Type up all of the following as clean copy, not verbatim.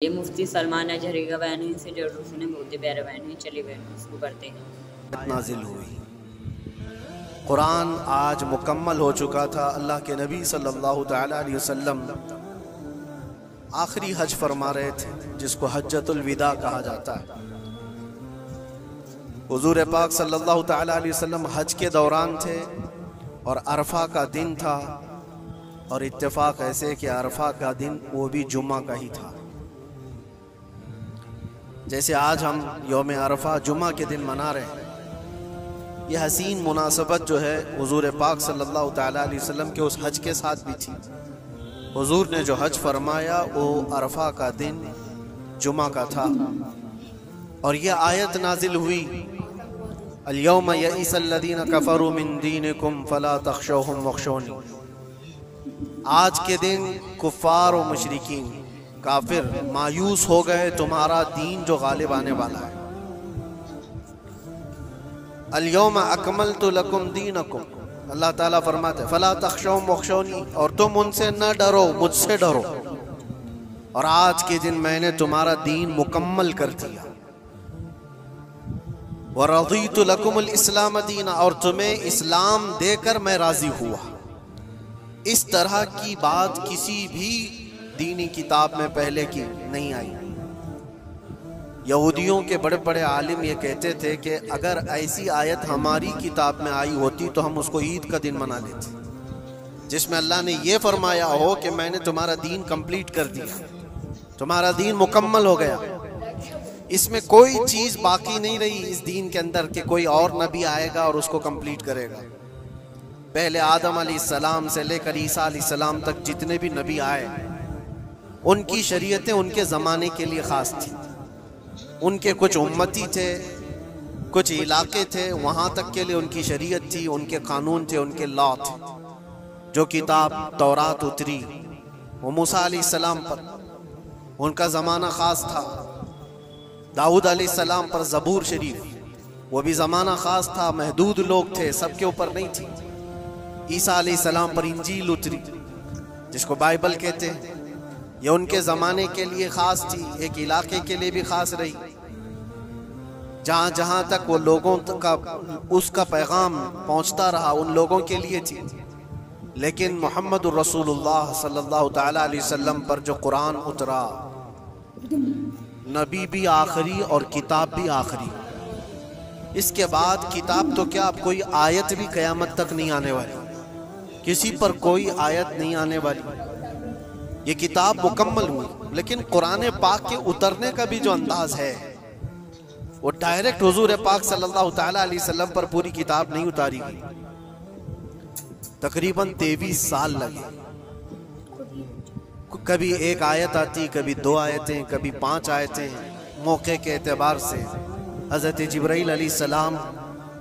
ये मुफ्ती सलमान अजहरी का बयान है, इनसे जो सुने बहुत ही प्यारा बयान है। चलिए बयान इसको करते हैं। नाजिल हुई, कुरान आज मुकम्मल हो चुका था। अल्लाह के नबी सल्लल्लाहु तआला अलैहि वसल्लम आखिरी हज फरमा रहे थे, जिसको हज्जतुल विदा कहा जाता है। हुजूर पाक सल्लल्लाहु तआला अलैहि वसल्लम हज के दौरान थे और अरफा का दिन था, और इत्तेफाक ऐसे कि अरफा का दिन वो भी जुम्मा का ही था। जैसे आज हम यौम अरफा जुम्मा के दिन मना रहे हैं, यह हसीन मुनासबत जो है हुजूर पाक सल्लल्लाहु तआला अलैहि वसल्लम के उस हज के साथ भी थी। हुजूर ने जो हज फरमाया वो अरफा का दिन जुम्मा का था, और यह आयत नाजिल हुई, अल-यौम यइसल्लज़ीना कफ़रू मिन दीनिकुम फला तख़शौहुम वख़शौनी। आज के दिन कुफ़ार और मुशरिकीन काफिर मायूस हो गए, तुम्हारा दीन जो गालिब आने वाला है। अल-यौम अकमलतु लकुम दीनकुम, अल्लाह ताला फरमाते फला तख़शौहुम वख़शौनी, और तुम उनसे न डरो, मुझसे डरो। और आज के दिन मैंने तुम्हारा दीन मुकम्मल कर दिया। व रज़ीतु लकुमुल इस्लाम दीना, और तुम्हें इस्लाम देकर मैं राजी हुआ। इस तरह की बात किसी भी दीनी किताब में पहले की नहीं आई। यहूदियों के बड़े बड़े आलिम ये कहते थे कि अगर ऐसी आयत हमारी किताब में आई होती तो हम उसको ईद का दिन मना लेते, जिसमें अल्लाह ने ये फरमाया हो कि मैंने तुम्हारा दीन कंप्लीट कर दिया, तुम्हारा दीन मुकम्मल हो गया। इसमें कोई चीज़ बाकी नहीं रही इस दीन के अंदर कि कोई और नबी आएगा और उसको कंप्लीट करेगा। पहले आदम अलैहिस्सलाम से लेकर ईसा अलैहिस्सलाम तक जितने भी नबी आए, उनकी शरीयतें उनके ज़माने के लिए ख़ास थी। उनके कुछ उम्मती थे, कुछ इलाके थे, वहाँ तक के लिए उनकी शरीयत थी, उनके कानून थे, उनके लॉ थे। जो किताब तौरात उतरी वो मूसा अलैहिस्सलाम पर, उनका ज़माना ख़ास था। दाऊद अलैहिस्सलाम पर ज़बूर शरीफ, वो भी ज़माना ख़ास था, महदूद लोग थे, सबके ऊपर नहीं थी। ईसा अलैहिस्सलाम पर इंजील उतरी, जिसको बाइबल कहते हैं, ये उनके ज़माने के लिए ख़ास थी, एक इलाके के लिए भी ख़ास रही। जहाँ जहाँ तक वो लोगों का उसका पैगाम पहुँचता रहा, उन लोगों के लिए थी। लेकिन मुहम्मदुर रसूलुल्लाह सल्लल्लाहु तआला अलैहि वसल्लम पर जो कुरान उतरा, नबी भी आखिरी और किताब भी आखिरी। इसके बाद किताब तो क्या, अब कोई आयत भी क़यामत तक नहीं आने वाली, किसी पर कोई आयत नहीं आने वाली। ये किताब मुकम्मल हुई। लेकिन कुरान पाक के उतरने का भी जो अंदाज है, वो डायरेक्ट हुजूर पाक सल्लल्लाहु तआला अलैहि वसल्लम पर पूरी किताब नहीं उतारी गई। तकरीबन 23 साल लगे। कभी एक आयत आती, कभी 2 आयतें, कभी 5 आयतें। मौके के एतबार से हज़रत जिब्राइल अलैहिस्सलाम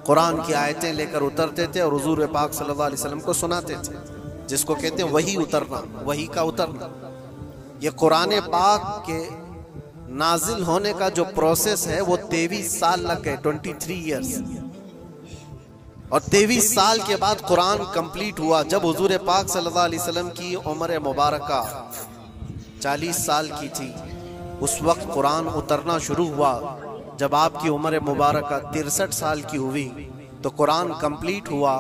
कुरान की आयतें लेकर उतरते थे और हुजूर पाक सल्लल्लाहु अलैहि वसल्लम को सुनाते थे, जिसको कहते हैं वही उतरना, वही का उतरना। ये कुरान पाक के नाजिल होने का जो प्रोसेस है वो 23 साल लग गए, 23 ईयर्स। और 23 साल के बाद कुरान कंप्लीट हुआ। जब हुजूर पाक सल्लल्लाहु अलैहि वसल्लम की उम्र मुबारका 40 साल की थी, उस वक्त कुरान उतरना शुरू हुआ। जब आपकी उम्र मुबारका 63 साल की हुई तो कुरान कंप्लीट हुआ।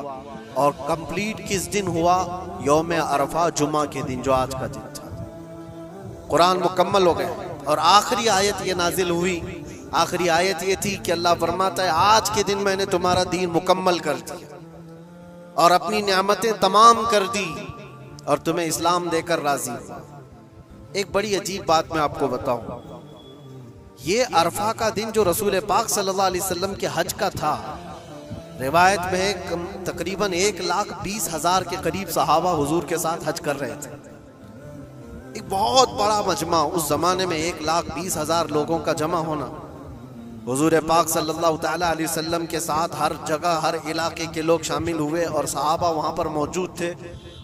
और कंप्लीट किस दिन हुआ? यौम अरफा जुमा के दिन, जो आज का दिन था। कुरान मुकम्मल हो गया। और आखिरी आयत ये नाजिल हुई, आखिरी आयत ये थी कि अल्लाह फरमाता है आज के दिन मैंने तुम्हारा दीन मुकम्मल कर दिया और अपनी नेमतें तमाम कर दी और तुम्हें इस्लाम देकर राजी हुआ। एक बड़ी अजीब बात मैं आपको बताऊं, ये अरफा का दिन जो रसूल पाक सल्लल्लाहु अलैहि वसल्लम के हज का था, रिवायत में तकरीबन 1,20,000 के करीब सहाबा हुजूर के साथ हज कर रहे थे। एक बहुत बड़ा मजमा, उस जमाने में 1,20,000 लोगों का जमा होना। हुजूर पाक सल्लल्लाहु तआला अलैहि वसल्लम के साथ हर जगह, हर इलाके के लोग शामिल हुए और सहाबा वहाँ पर मौजूद थे।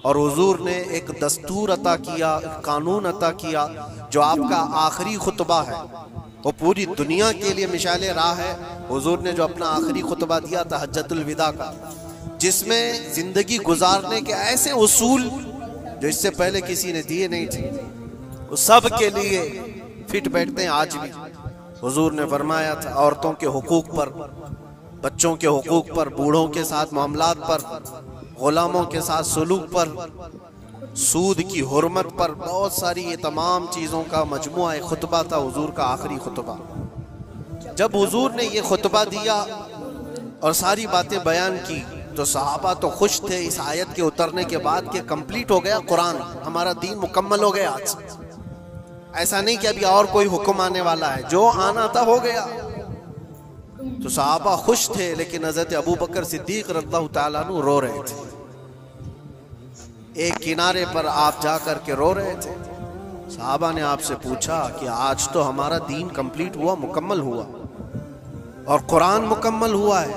और हुजूर ने एक दस्तूर अता किया, कानून अता किया, जो आपका आखिरी खुतबा है, वो पूरी दुनिया के लिए मिसाल राह है। हुजूर ने जो अपना आखिरी खुतबा दिया था हज्जतुल विदा का, जिसमें जिंदगी गुजारने के ऐसे उसूल जो इससे पहले किसी ने दिए नहीं थे, वो सब के लिए फिट बैठते हैं आज भी। हुजूर ने फरमाया था औरतों के हुकूक पर, बच्चों के हुकूक पर, बूढ़ों के साथ मामलात पर, गुलामों के साथ सुलूक पर, सूद की हुर्मत पर, बहुत सारी ये तमाम चीज़ों का मजमुआ एक खुतबा था, हुजूर का आखिरी खुतबा। जब हुजूर ने ये खुतबा दिया और सारी बातें बयान की तो सहाबा तो खुश थे इस आयत के उतरने के बाद कि कंप्लीट हो गया कुरान, हमारा दीन मुकम्मल हो गया आज। ऐसा नहीं कि अभी और कोई हुक्म आने वाला है, जो आना था हो गया। तो सहाबा खुश थे, लेकिन हज़रत अबू बकर सिद्दीक रज़ियल्लाहु ताला अन्हु रो रहे थे। एक किनारे पर आप जा कर के रो रहे थे। सहाबा ने आपसे पूछा कि आज तो हमारा दीन कंप्लीट हुआ, मुकम्मल हुआ और कुरान मुकम्मल हुआ है,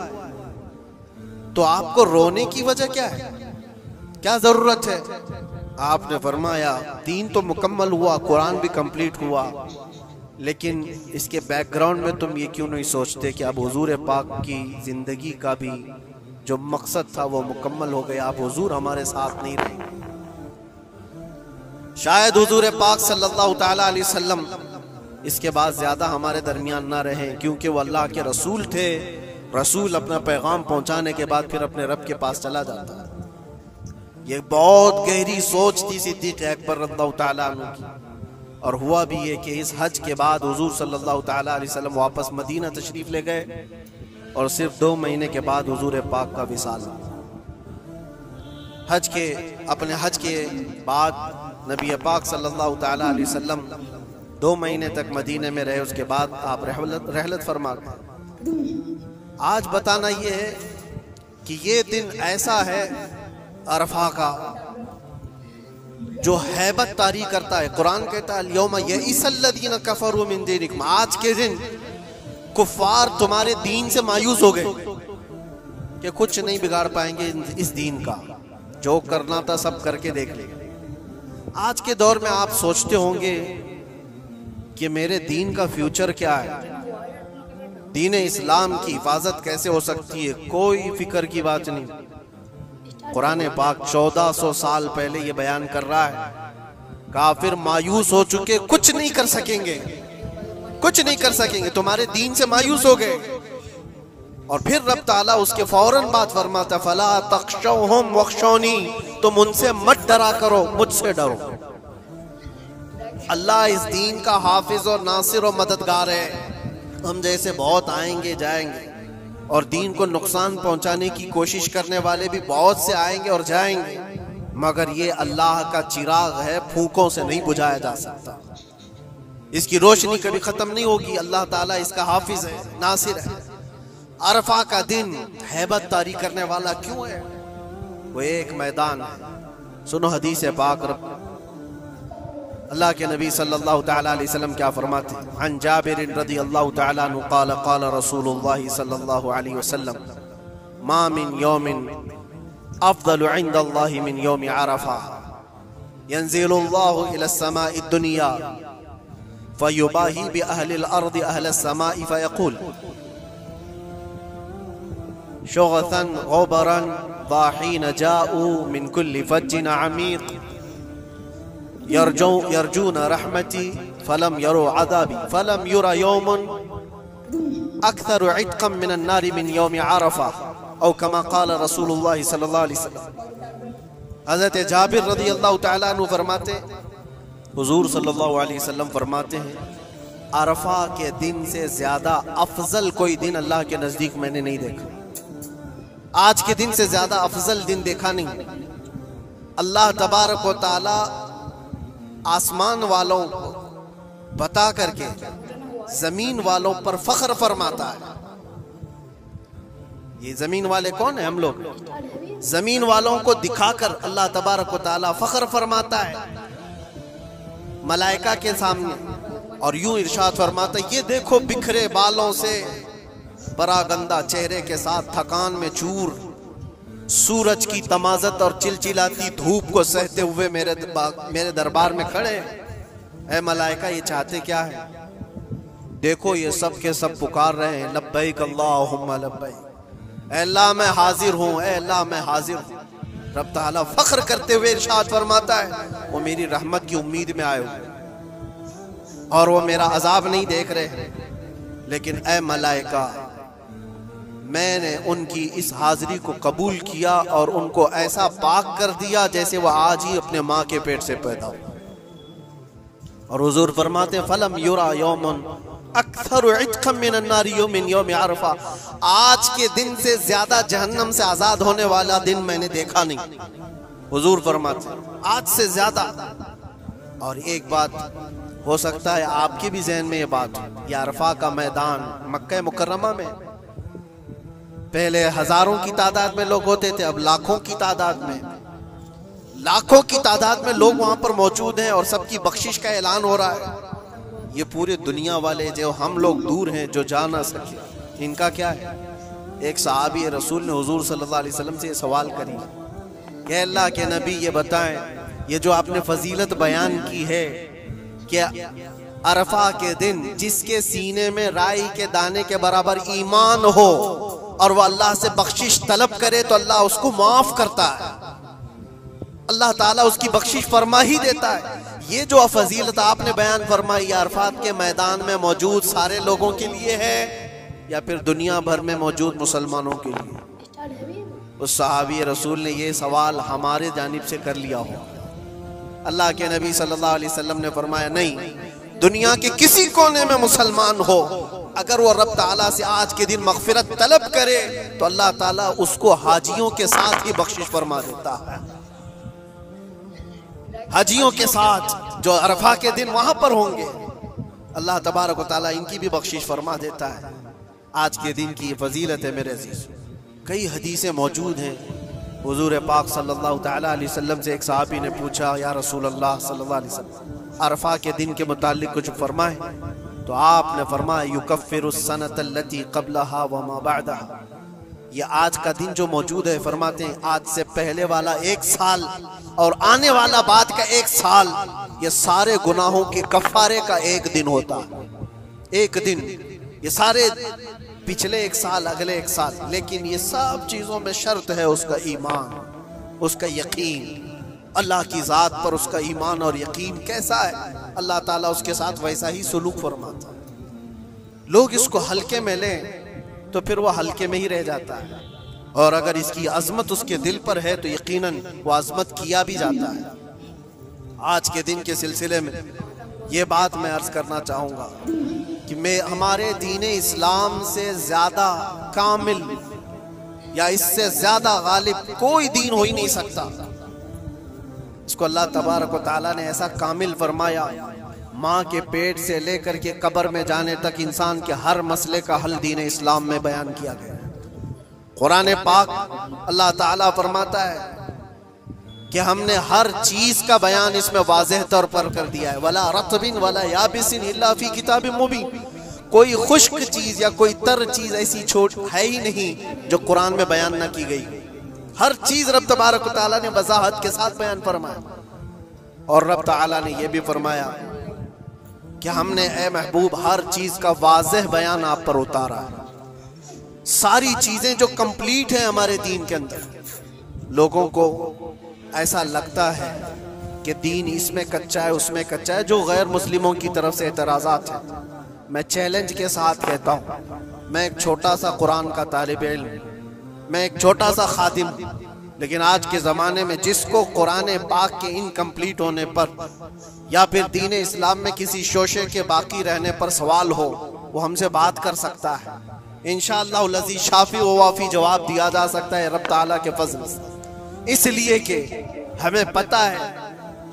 तो आपको रोने की वजह क्या है, क्या जरूरत है? आपने फरमाया दीन तो मुकम्मल हुआ, कुरान भी कंप्लीट हुआ, लेकिन इसके बैकग्राउंड में तुम ये क्यों नहीं सोचते कि अब हुजूर पाक की जिंदगी का भी जो मकसद था वो मुकम्मल हो गया, अब हुजूर हमारे साथ नहीं रहे। शायद हुजूर पाक सल्लल्लाहु ताला अलैहि वसल्लम इसके बाद ज्यादा हमारे दरमियान ना रहे, क्योंकि वो अल्लाह के रसूल थे। रसूल अपना पैगाम पहुंचाने के बाद फिर अपने रब के पास चला जाता है। ये बहुत गहरी सोच थी सिद्दीक अकबर रज़ियल्लाहु ताला अन्हु की। और हुआ भी ये कि इस हज के बाद हुजूर सल्लल्लाहु ताला अलैहि वसल्लम वापस मदीना तशरीफ ले गए और सिर्फ 2 महीने के बाद हुजूर पाक का विसाल। अपने हज के बाद नबी पाक सल्लल्लाहु ताला अलैहि वसल्लम 2 महीने तक मदीने में रहे, उसके बाद आप रहलत फरमा गए। आज बताना ये है कि ये दिन ऐसा है अरफा का जो हैबत तारी करता है। कुरान कहता है यौमा यइसल्लज़ीना कफ़रू मिन दीनिकुम, आज के दिन कुफ्फार तुम्हारे दीन से मायूस हो गए कि कुछ नहीं बिगाड़ पाएंगे इस दीन का, जो करना था सब करके देख लेंगे। आज के दौर में आप सोचते होंगे कि मेरे दीन का फ्यूचर क्या है, दीन इस्लाम की हिफाजत कैसे हो सकती है? कोई फिक्र की बात नहीं। कुरान पाक 1400 साल पहले ये बयान कर रहा है, काफिर मायूस हो चुके, कुछ नहीं कर सकेंगे, कुछ नहीं कर सकेंगे, तुम्हारे दीन से मायूस हो गए। और फिर रब ताला उसके फौरन बाद फरमाता फला तख्शौहुम वख्शौनी, तुम उनसे मत डरा करो, मुझसे डरो। अल्लाह इस दीन का हाफिज और नासिर और मददगार है। हम जैसे बहुत आएंगे जाएंगे और दीन को नुकसान पहुंचाने की कोशिश करने वाले भी बहुत से आएंगे और जाएंगे, मगर ये अल्लाह का चिराग है, फूकों से नहीं बुझाया जा सकता। इसकी रोशनी कभी खत्म नहीं होगी। अल्लाह ताला इसका हाफिज है, नासिर है। अरफा का दिन हैबत तारी करने वाला क्यों है? वो एक मैदान है। सुनो हदीस पाक, अल्लाह के नबी सल्लल्लाहु ताला अलैहि वसल्लम क्या फरमाते हैं? अन जाबिर रज़ियल्लाहु ताला अन्हु क़ाल क़ाल रसूलुल्लाह सल्लल्लाहु अलैहि वसल्लम मा मिन यौमिन अफ़ज़लु इंदल्लाहि मिन यौमि अरफा यंज़िलुल्लाहु इला समाई दुनिया फयुबाही बि अहलिल अर्दि अहल समाई फयक़ूल शुग़सन ग़ुबरन ज़ाहीन जाऊ मिन कुल्लि फज्जिन अमीक़ यरजून रहमती फलम यरो अज़ाबी फलम युरा यौमुन अक्सर इत्क़म मिनन नारी मिन यौम अरफा औ कमा क़ाल रसूलुल्लाह सल्लल्लाहु अलैहि वसल्लम। हज़रत जाबिर रज़ियल्लाहु ताला अन्हु फरमाते, हुजूर सल्लल्लाहु अलैहि वसल्लम फरमाते हैं, अरफा के दिन से ज्यादा अफजल कोई दिन अल्लाह के नजदीक मैंने नहीं देखा। आज के दिन से ज्यादा अफजल दिन देखा नहीं। अल्लाह तबारक व तआला आसमान वालों को बता करके जमीन वालों पर फख्र फरमाता है। ये जमीन वाले कौन है? हम लोग। जमीन वालों को दिखाकर अल्लाह तबारक व तआला फख्र फरमाता है मलाइका के सामने, और यूं इरशाद फरमाता है, ये देखो बिखरे बालों से परागंदा चेहरे के साथ थकान में चूर, सूरज की तमाजत और चिलचिलाती धूप को सहते हुए मेरे दरबार में खड़े। ऐ मलाइका, ये चाहते क्या है? देखो ये सब के सब पुकार रहे हैं, लब्बैक अल्लाहुम्मा लब्बैक, ऐ अल्लाह मैं हाजिर हूँ, ऐ अल्लाह मैं हाजिर हूँ। रब ताला फख्र करते हुए इरशाद फरमाता है, वो मेरी रहमत की उम्मीद में आए हुए। और वो मेरा अजाब नहीं देख रहे, लेकिन ऐ मलाइका, मैंने उनकी इस हाजिरी को कबूल किया और उनको ऐसा पाक कर दिया जैसे वह आज ही अपने माँ के पेट से पैदा हो। और हुजूर फरमाते फलम युरा यौमुन अक्सर इत्कम मिनन नारी यौमिन यौम अरफा, आज के दिन से ज्यादा जहन्नम से आजाद होने वाला दिन मैंने देखा नहीं। हुजूर फरमाते आज से ज्यादा। और एक बात हो सकता है आपके भी जहन में ये बात, ये अरफा का मैदान मक्का मुकर्रमा में पहले हजारों की तादाद में लोग होते थे, अब लाखों की तादाद में, लाखों की तादाद में लोग वहां पर मौजूद हैं और सबकी बख्शिश का ऐलान हो रहा है। ये पूरे दुनिया वाले जो हम लोग दूर हैं जो जा ना सके, इनका क्या है? एक सहाबी रसूल ने हुजूर सल्लल्लाहु अलैहि वसल्लम से सवाल करी कि अल्लाह के नबी ये बताएं, ये जो आपने फजीलत बयान की है क्या अरफा के दिन जिसके सीने में राई के दाने के बराबर ईमान हो और वह अल्लाह से बख्शिश तलब करे तो अल्लाह उसको माफ करता है, अल्लाह ताला उसकी बख्शिश फरमा ही देता है। ये जो फजीलत आपने बयान फरमाई अरफात के मैदान में मौजूद सारे लोगों के लिए है या फिर दुनिया भर में मौजूद मुसलमानों के लिए? उस सहाबी रसूल ने ये सवाल हमारे जानिब से कर लिया हो। अल्लाह के नबी सल्लल्लाहु अलैहि वसल्लम ने फरमाया नहीं, दुनिया के किसी कोने में मुसलमान हो, अगर वो रब ताला से आज के दिन मगफिरत तलब करे तो अल्लाह ताला उसको हाजियों के साथ ही बख्शिश फरमा देता है। हाजियों के साथ जो अरफा के दिन वहां पर होंगे, अल्लाह तबारक व तआला इनकी भी बख्शिश फरमा देता है। आज के दिन की फजीलत है मेरे अजीज, कई हदीसें मौजूद हैं। हुजूर पाक सल्लल्लाहु तआला अलैहि वसल्लम से एक सहाबी ने पूछा, या रसूल अल्लाह सल्लल्लाहु अलैहि वसल्लम, अरफा के दिन के मुतालिक कुछ फरमाए। तो आपने फरमाया युकफ्फिरुस सनतल्लती क़ब्लहा व मा बअदहा, ये आज का दिन जो मौजूद है, फरमाते हैं आज से पहले वाला एक साल और आने वाला बाद का एक साल, ये सारे गुनाहों के कफारे का एक दिन होता है। एक दिन, ये सारे पिछले एक साल, अगले एक साल, लेकिन ये सब चीजों में शर्त है उसका ईमान, उसका यकीन, अल्लाह की जात पर उसका ईमान और यकीन कैसा है, अल्लाह ताला उसके साथ वैसा ही सुलूक फरमाता है। लोग इसको हल्के में लें तो फिर वो हल्के में ही रह जाता है, और अगर इसकी अजमत उसके दिल पर है तो यकीनन वो अजमत किया भी जाता है। आज के दिन के सिलसिले में ये बात मैं अर्ज करना चाहूँगा कि मैं हमारे दीन इस्लाम से ज़्यादा कामिल या इससे ज़्यादा गालिब कोई दीन हो ही नहीं सकता। इसको अल्लाह तबारक व तआला ने ऐसा कामिल फरमाया, माँ के पेट से लेकर के कब्र में जाने तक इंसान के हर मसले का हल दीन इस्लाम में बयान किया गया। कुरान पाक अल्लाह ताला फरमाता है कि हमने हर चीज का बयान इसमें वाज़ेह तौर पर कर दिया है। वला रत्बिन वला याबिसिन इल्ला फी किताबिन मुबीन, कोई खुश्क चीज या कोई तर चीज ऐसी छोट है ही नहीं जो कुरान में बयान न की गई। हर चीज रब तबारक व तआला ने वजाहत के साथ बयान फरमाया। और रब तआला ने यह भी फरमाया कि हमने ए महबूब हर चीज का वाज़ेह बयान आप पर उतारा है। सारी चीजें जो कंप्लीट है हमारे दीन के अंदर। लोगों को ऐसा लगता है कि दीन इसमें कच्चा है उसमें कच्चा है, जो गैर मुस्लिमों की तरफ से एतराज़ात है। मैं चैलेंज के साथ कहता हूँ, मैं एक छोटा सा कुरान का तालिब इल्म, मैं एक छोटा सा खादिम, लेकिन आज के ज़माने में जिसको कुरान पाक के इनकम्प्लीट होने पर या फिर दीन इस्लाम में किसी शोशे के बाकी रहने पर सवाल हो, वो हमसे बात कर सकता है। इंशाअल्लाह लज़ीज़ शाफी व वाफी जवाब दिया जा सकता है रब ताला के फज़ल से। इसलिए कि हमें पता है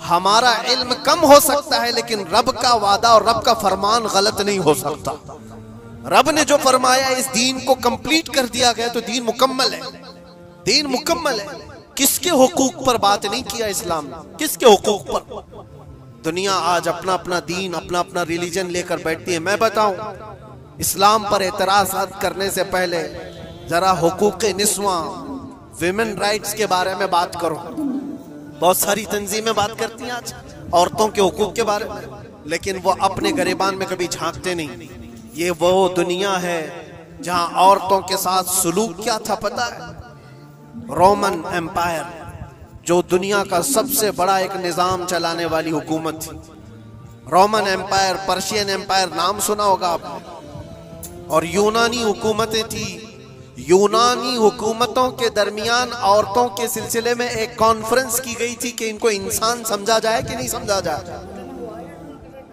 हमारा इल्म कम हो सकता है, लेकिन रब का वादा और रब का फरमान गलत नहीं हो सकता। रब ने जो फरमाया इस दीन को कंप्लीट कर दिया गया तो दीन मुकम्मल है, दीन मुकम्मल है। किसके हुकूक पर बात नहीं किया इस्लाम ने, किसके हुकूक पर? दुनिया आज अपना अपना दीन, अपना अपना रिलीजन लेकर बैठती है। मैं बताऊं, इस्लाम पर एतराज़ करने से पहले जरा हुकूक निस्वा, विमेन राइट्स के बारे में बात करो। बहुत सारी तंजीमें बात करती हैं आज औरतों के हुकूक के बारे में, लेकिन वो अपने गरेबान में कभी झांकते नहीं। ये वो दुनिया है जहां औरतों के साथ सलूक क्या था पता है? रोमन एम्पायर, जो दुनिया का सबसे बड़ा एक निज़ाम चलाने वाली हुकूमत थी, रोमन एम्पायर, पर्शियन एम्पायर, नाम सुना होगा आपने। और यूनानी हुकूमतें थी। यूनानी हुकूमतों के दरमियान औरतों के सिलसिले में एक कॉन्फ्रेंस की गई थी कि इनको इंसान समझा जाए कि नहीं समझा जाए।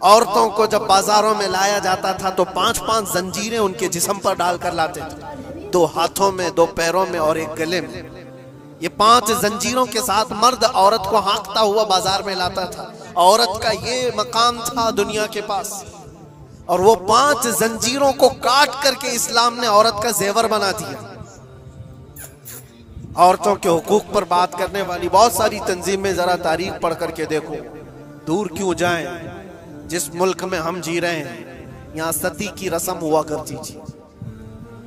औरतों को जब बाजारों में लाया जाता था तो 5-5 जंजीरें उनके जिस्म पर डालकर लाते थे, 2 हाथों में, 2 पैरों में और 1 गले में। ये 5 जंजीरों के साथ मर्द औरत को हाँकता हुआ बाजार में लाता था। औरत का ये मकाम था दुनिया के पास। और वो 5 जंजीरों को काट करके इस्लाम ने औरत का जेवर बना दिया। औरतों के हुकूक पर बात करने वाली बहुत सारी तंजीमें जरा तारीख पढ़ करके देखो। दूर क्यों जाएं, जिस मुल्क में हम जी रहे हैं यहाँ सती की रस्म हुआ करती थी।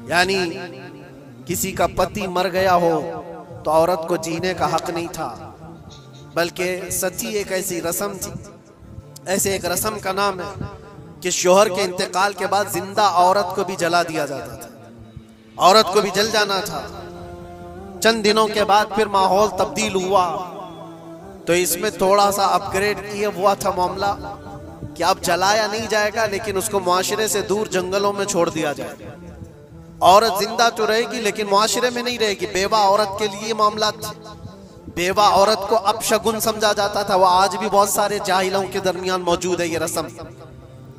यानी किसी का पति मर गया हो तो औरत को जीने का हक नहीं था, बल्कि सती एक ऐसी रस्म थी। ऐसे एक रस्म का नाम है कि शोहर के इंतकाल के बाद जिंदा औरत को भी जला दिया जाता था। औरत को भी जल जाना था। चंद दिनों के बाद फिर माहौल तब्दील हुआ तो इसमें थोड़ा सा अपग्रेड किया हुआ था मामला कि अब जलाया नहीं जाएगा, लेकिन उसको मुआशरे से दूर जंगलों में छोड़ दिया जाएगा। औरत जिंदा तो रहेगी लेकिन मुआशरे में नहीं रहेगी। बेवा औरत के लिए मामला था। बेवा औरत को अपशगुन समझा जाता था। वो आज भी बहुत सारे जाहिलों के दरमियान मौजूद है ये रस्म।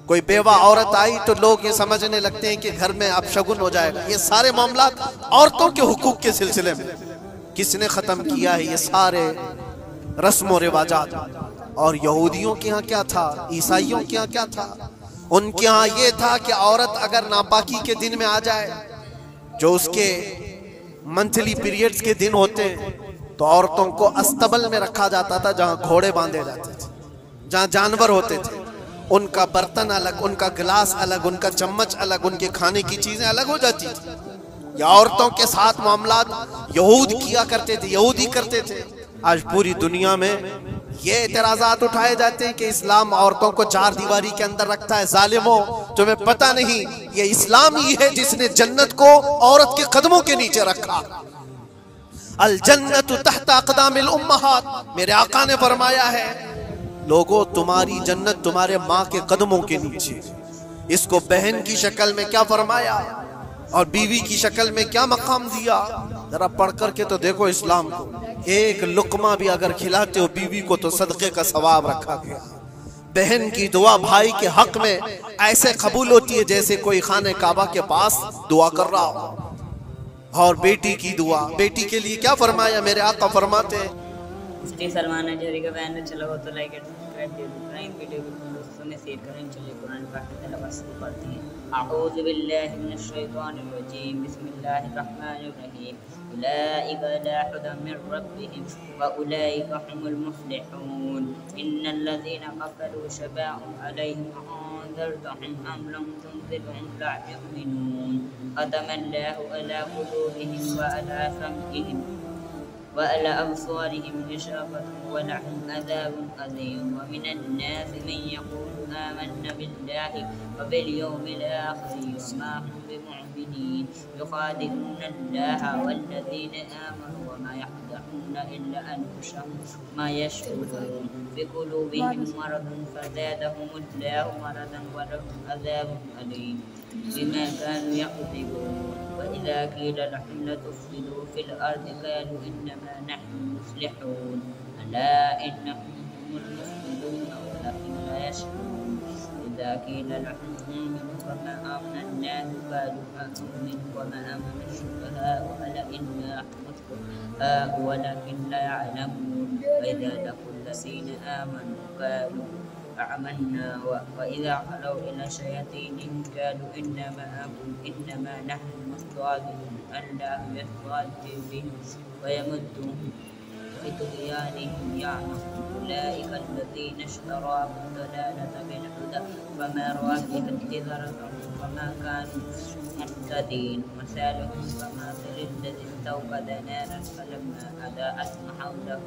कोई बेवा औरत आई तो लोग ये समझने लगते हैं कि घर में अपशगुन हो जाएगा। ये सारे मामला औरतों के हुकूक के सिलसिले में किसने खत्म किया है? ये सारे रस्म रिवाजात। और यहूदियों के यहाँ क्या था, ईसाइयों के यहाँ क्या था? उनके यहाँ ये था कि औरत अगर नापाकी के दिन में आ जाए, जो उसके मंथली पीरियड्स के दिन होते हैं, तो औरतों को अस्तबल में रखा जाता था जहाँ घोड़े बांधे जाते थे, जहाँ जानवर होते थे। उनका बर्तन अलग, उनका गिलास अलग, उनका चम्मच अलग, उनके खाने की चीजें अलग हो जाती थी। या औरतों के साथ मामलात यहूद किया करते थे, यहूदी करते थे। आज पूरी दुनिया में ये एतराजात उठाए जाते हैं कि इस्लाम औरतों को 4 दीवारी के अंदर रखता है। जालिमों, तुम्हें पता नहीं ये इस्लाम ही है जिसने जन्नत को औरत के कदमों के नीचे रखा। अल जन्नतु तहता अक़दामिल उम्महात, मेरे आका ने फरमाया है लोगों तुम्हारी जन्नत तुम्हारे माँ के कदमों के नीचे। इसको बहन की शक्ल में क्या फरमाया और बीवी की शक्ल में क्या मकाम दिया, जरा पढ़ करके तो देखो इस्लाम को। एक लुकमा भी अगर खिलाते हो बीवी को तो सदक़े का सवाब रखा गया। बहन की दुआ भाई के हक में ऐसे कबूल होती है जैसे कोई खाने काबा के पास दुआ कर रहा हो। और बेटी की दुआ, बेटी के लिए क्या फरमाया? मेरे आका फरमाते हैं मुफ्ती सलमान अजहरी का बयान चला हो तो लाइक एंड सब्सक्राइब जरूर करें। वीडियो को दोस्तों में शेयर करें। चलिए कुरान पाक की तिलावत शुरू करते हैं। अऊज़ु बिल्लाहि मिनश शैतानिर रजीम, बिस्मिल्लाहिर रहमानिर रहीम। उलाइका अला हुदम मिर रब्बिहिम व उलाइका हुमुल मुफ्लिहून। इन्नल लज़ीना कफ़रू सवाउन अलैहिम अअंज़रतहुम अम लम तुनज़िरहुम ला युमिनून। ख़तमल्लाहु अला क़ुलूबिहिम व अला समइहिम वअला अबसारिहिम गिशावतुन वलहुम अज़ाबुन अज़ीम। वमिनन नासि मन यक़ूलु आमन्ना बिल्लाहि वबिल यौमिल आखिर वमा हुम बिमुमिनीन युख़ादिऊना अल्लाह वल्लज़ीना आमनू वमा यख़दऊना इल्ला अनफुसहुम वमा यशऊरून बिक़ुलूबिहिम मरदुन फ़ज़ादहुमुल्लाहु मरदन वलहुम अज़ाबुन अलीम बिमा कानू यकज़िबून। वइज़ा क़ील लहुम ला तुफ़्सिदू फ़िल अर्ज़ि क़ालू इन्नमा नहनु मुस्लिहून अला इन्नहुम हुमुल मुफ़्सिदून वलाकिन ला यशऊरून। वइज़ा क़ील लहुम आमिनू कमा आमना अन्नास क़ालू अनु'मिनु कमा आमना अश-शुफ़हाa'u अला इन्नहुम शुफ़हाa'u वलाकिन ला यअलमून। वइज़ा लक़ूल लज़ीना आमनू क़ालू आमन्ना वइज़ा ख़लौ इला शयातीनिहिम क़ालू इन्ना मअकुम इन्नमा नहनु मुस्तहज़ि'ून अल्लाहु यस्तहज़ि'ु बिहिम वयमुद्दुहुम फी तुग़यानिहिम यअमहून। उलाइका अल्लज़ीना इश्तराउ द-दलालता बिल-हुदा फमा रबिहत तिजारतुहुम वमा कानू मुहतदीन। मसालुहुम कमासलिल लज़ी इस्तवक़दा नारन फलम्मा अज़ाअत मा हawlahu